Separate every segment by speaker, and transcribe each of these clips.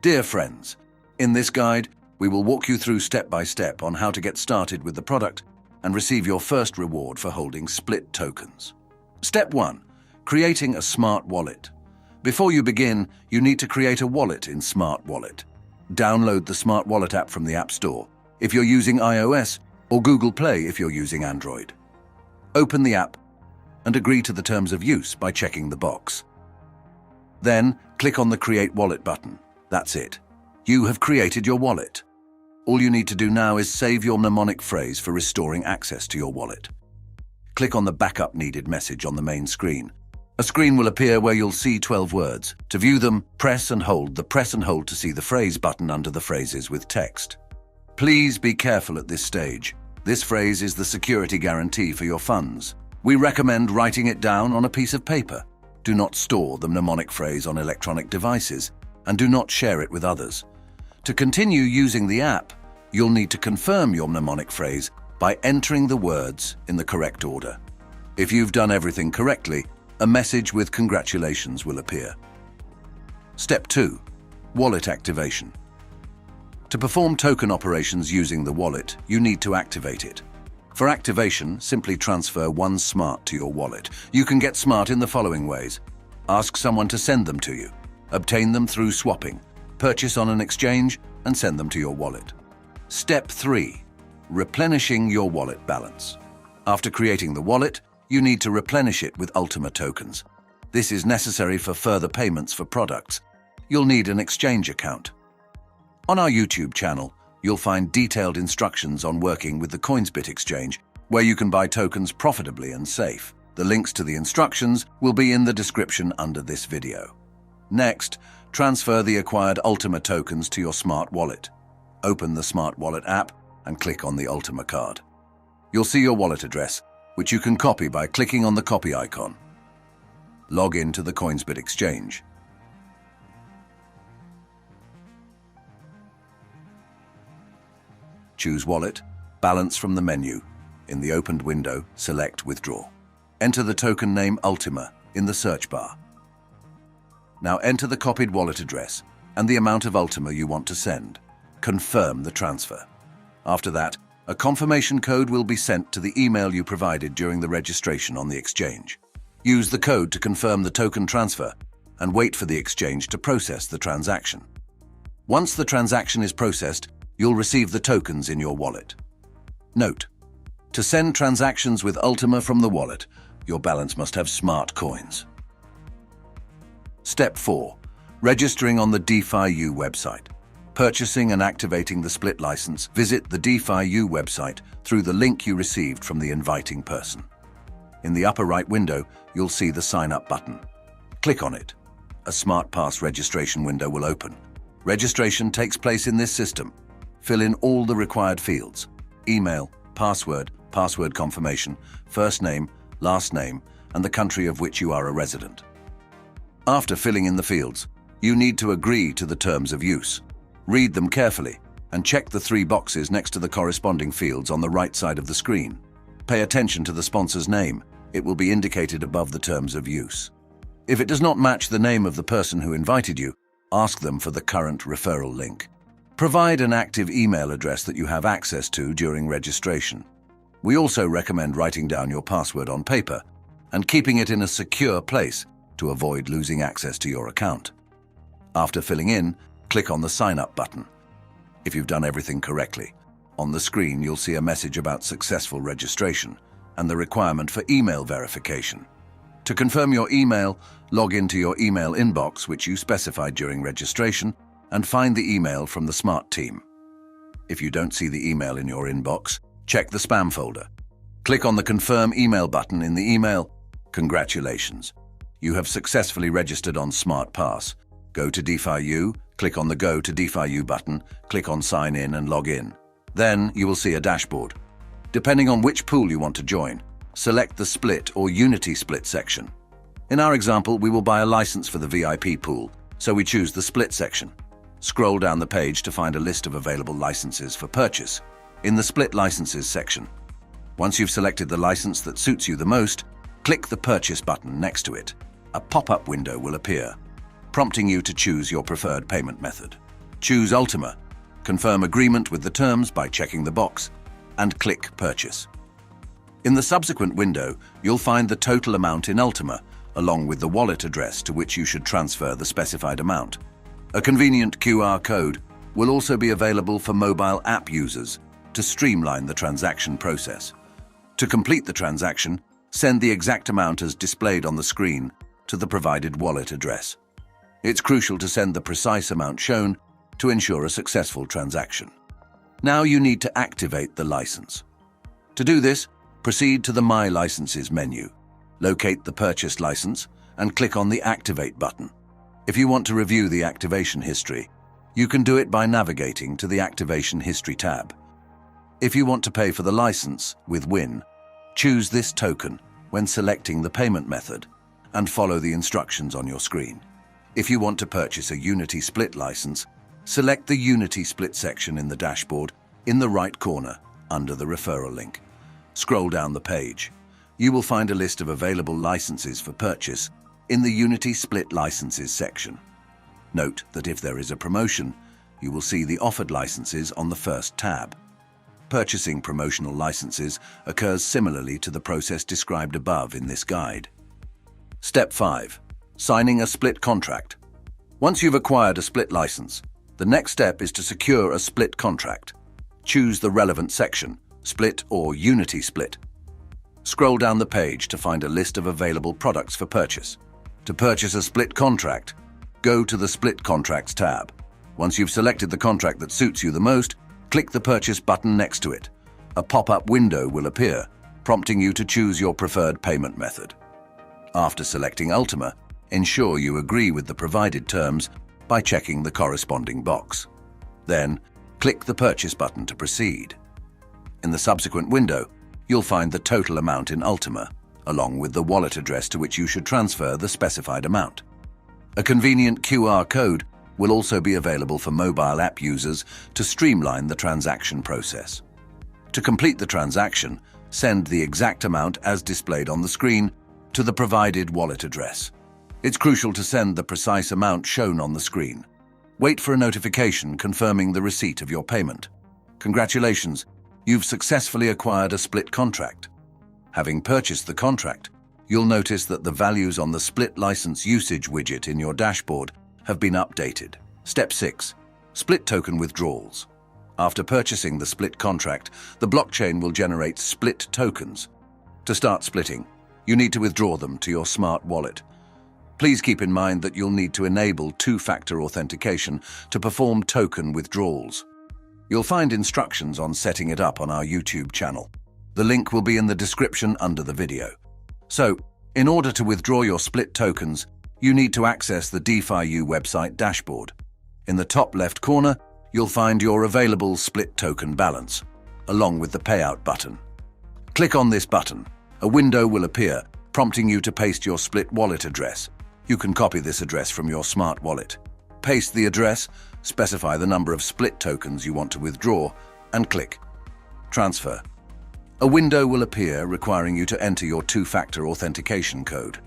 Speaker 1: Dear friends, in this guide, we will walk you through step by step on how to get started with the product and receive your first reward for holding split tokens. Step 1. Creating a smart wallet. Before you begin, you need to create a wallet in Smart Wallet. Download the Smart Wallet app from the App Store if you're using iOS, or Google Play if you're using Android. Open the app and agree to the terms of use by checking the box. Then, click on the Create Wallet button. That's it. You have created your wallet. All you need to do now is save your mnemonic phrase for restoring access to your wallet. Click on the Backup Needed message on the main screen. A screen will appear where you'll see 12 words. To view them, press and hold the Press and Hold to See the Phrase button under the phrases with text. Please be careful at this stage. This phrase is the security guarantee for your funds. We recommend writing it down on a piece of paper. Do not store the mnemonic phrase on electronic devices, and do not share it with others. To continue using the app, you'll need to confirm your mnemonic phrase by entering the words in the correct order. If you've done everything correctly, a message with congratulations will appear. Step 2. Wallet activation. To perform token operations using the wallet, you need to activate it. For activation, simply transfer one Smart to your wallet. You can get Smart in the following ways. Ask someone to send them to you. Obtain them through swapping. Purchase on an exchange and send them to your wallet. Step 3. Replenishing your wallet balance. After creating the wallet, you need to replenish it with Ultima tokens. This is necessary for further payments for products. You'll need an exchange account. On our YouTube channel, you'll find detailed instructions on working with the Coinsbit exchange, where you can buy tokens profitably and safe. The links to the instructions will be in the description under this video. Next, transfer the acquired Ultima tokens to your Smart Wallet. Open the Smart Wallet app and click on the Ultima card. You'll see your wallet address, which you can copy by clicking on the copy icon. Log in to the Coinsbit exchange. Choose Wallet, Balance from the menu. In the opened window, select Withdraw. Enter the token name Ultima in the search bar. Now enter the copied wallet address and the amount of Ultima you want to send. Confirm the transfer. After that, a confirmation code will be sent to the email you provided during the registration on the exchange. Use the code to confirm the token transfer and wait for the exchange to process the transaction. Once the transaction is processed, you'll receive the tokens in your wallet. Note: to send transactions with Ultima from the wallet, your balance must have smart coins. Step 4. Registering on the DeFi-U website. Purchasing and activating the split license, visit the DeFi-U website through the link you received from the inviting person. In the upper right window, you'll see the Sign Up button. Click on it. A Smart Pass registration window will open. Registration takes place in this system. Fill in all the required fields: email, password, password confirmation, first name, last name, and the country of which you are a resident. After filling in the fields, you need to agree to the terms of use. Read them carefully and check the 3 boxes next to the corresponding fields on the right side of the screen. Pay attention to the sponsor's name. It will be indicated above the terms of use. If it does not match the name of the person who invited you, ask them for the current referral link. Provide an active email address that you have access to during registration. We also recommend writing down your password on paper and keeping it in a secure place to avoid losing access to your account. After filling in, click on the Sign Up button. If you've done everything correctly, on the screen you'll see a message about successful registration and the requirement for email verification. To confirm your email, log into your email inbox which you specified during registration and find the email from the Smart team. If you don't see the email in your inbox, check the spam folder. Click on the Confirm Email button in the email. Congratulations! You have successfully registered on Smart Pass. Go to DeFi-U, click on the Go to DeFi-U button, click on Sign In and Log In. Then you will see a dashboard. Depending on which pool you want to join, select the Split or Unity Split section. In our example, we will buy a license for the VIP pool, so we choose the Split section. Scroll down the page to find a list of available licenses for purchase in the Split Licenses section. Once you've selected the license that suits you the most, click the Purchase button next to it. A pop-up window will appear, prompting you to choose your preferred payment method. Choose Ultima, confirm agreement with the terms by checking the box, and click Purchase. In the subsequent window, you'll find the total amount in Ultima, along with the wallet address to which you should transfer the specified amount. A convenient QR code will also be available for mobile app users to streamline the transaction process. To complete the transaction, send the exact amount as displayed on the screen to the provided wallet address. It's crucial to send the precise amount shown to ensure a successful transaction. Now you need to activate the license. To do this, proceed to the My Licenses menu, locate the purchased license, and click on the Activate button. If you want to review the activation history, you can do it by navigating to the Activation History tab. If you want to pay for the license with WIN, choose this token when selecting the payment method and follow the instructions on your screen. If you want to purchase a Unity Split license, select the Unity Split section in the dashboard in the right corner under the referral link. Scroll down the page. You will find a list of available licenses for purchase in the Unity Split Licenses section. Note that if there is a promotion, you will see the offered licenses on the first tab. Purchasing promotional licenses occurs similarly to the process described above in this guide. Step 5. Signing a split contract. Once you've acquired a split license, the next step is to secure a split contract. Choose the relevant section, Split or Unity Split. Scroll down the page to find a list of available products for purchase. To purchase a split contract, go to the Split Contracts tab. Once you've selected the contract that suits you the most, click the Purchase button next to it. A pop-up window will appear, prompting you to choose your preferred payment method. After selecting Ultima, ensure you agree with the provided terms by checking the corresponding box. Then, click the Purchase button to proceed. In the subsequent window, you'll find the total amount in Ultima, along with the wallet address to which you should transfer the specified amount. A convenient QR code will also be available for mobile app users to streamline the transaction process. To complete the transaction, send the exact amount as displayed on the screen to the provided wallet address. It's crucial to send the precise amount shown on the screen. Wait for a notification confirming the receipt of your payment. Congratulations, you've successfully acquired a split contract. Having purchased the contract, you'll notice that the values on the Split License Usage widget in your dashboard have been updated. Step 6. Split Token Withdrawals. After purchasing the split contract, the blockchain will generate split tokens. To start splitting, you need to withdraw them to your smart wallet. Please keep in mind that you'll need to enable two-factor authentication to perform token withdrawals. You'll find instructions on setting it up on our YouTube channel. The link will be in the description under the video. So, in order to withdraw your split tokens, you need to access the DeFi-U website dashboard. In the top left corner, you'll find your available split token balance, along with the payout button. Click on this button. A window will appear, prompting you to paste your split wallet address. You can copy this address from your smart wallet. Paste the address, specify the number of split tokens you want to withdraw, and click Transfer. A window will appear requiring you to enter your two-factor authentication code.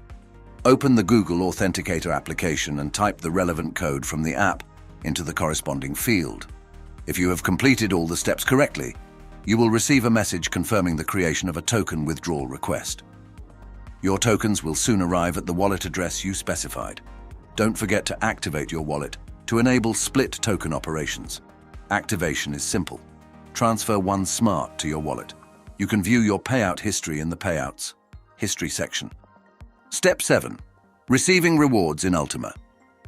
Speaker 1: Open the Google Authenticator application and type the relevant code from the app into the corresponding field. If you have completed all the steps correctly, you will receive a message confirming the creation of a token withdrawal request. Your tokens will soon arrive at the wallet address you specified. Don't forget to activate your wallet to enable split token operations. Activation is simple. Transfer one smart to your wallet. You can view your payout history in the Payouts History section. Step 7. Receiving rewards in Ultima.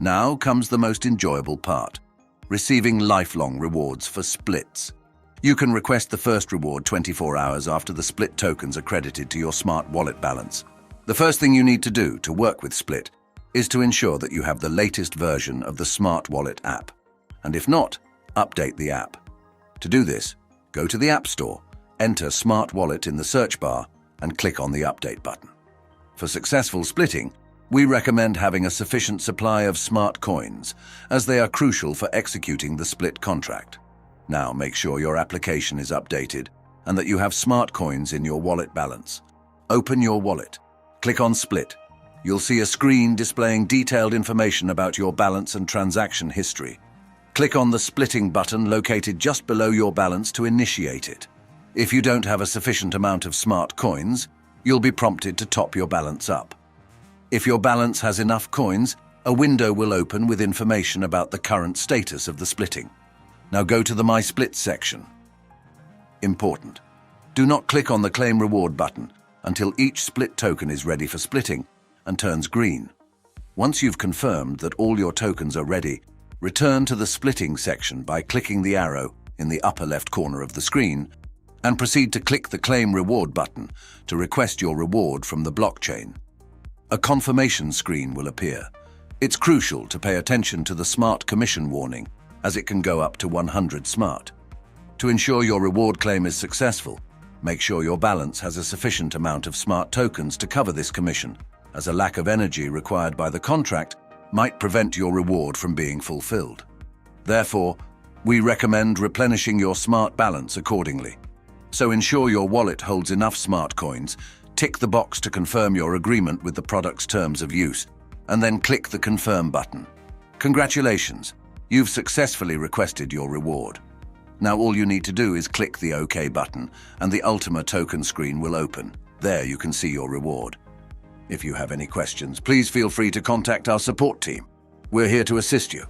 Speaker 1: Now comes the most enjoyable part. Receiving lifelong rewards for splits. You can request the first reward 24 hours after the split tokens are credited to your smart wallet balance. The first thing you need to do to work with Split is to ensure that you have the latest version of the Smart Wallet app. And if not, update the app. To do this, go to the App Store, enter Smart Wallet in the search bar, and click on the Update button. For successful splitting, we recommend having a sufficient supply of smart coins, as they are crucial for executing the split contract. Now make sure your application is updated and that you have smart coins in your wallet balance. Open your wallet. Click on Split. You'll see a screen displaying detailed information about your balance and transaction history. Click on the splitting button located just below your balance to initiate it. If you don't have a sufficient amount of smart coins, you'll be prompted to top your balance up. If your balance has enough coins, a window will open with information about the current status of the splitting. Now go to the My Split section. Important. Do not click on the Claim Reward button until each split token is ready for splitting and turns green. Once you've confirmed that all your tokens are ready, return to the splitting section by clicking the arrow in the upper left corner of the screen and proceed to click the Claim Reward button to request your reward from the blockchain. A confirmation screen will appear. It's crucial to pay attention to the Smart Commission warning, as it can go up to 100 smart. To ensure your reward claim is successful, make sure your balance has a sufficient amount of smart tokens to cover this commission, as a lack of energy required by the contract might prevent your reward from being fulfilled. Therefore, we recommend replenishing your smart balance accordingly. So ensure your wallet holds enough smart coins, tick the box to confirm your agreement with the product's terms of use, and then click the Confirm button. Congratulations, you've successfully requested your reward. Now all you need to do is click the OK button and the Ultima token screen will open. There you can see your reward. If you have any questions, please feel free to contact our support team. We're here to assist you.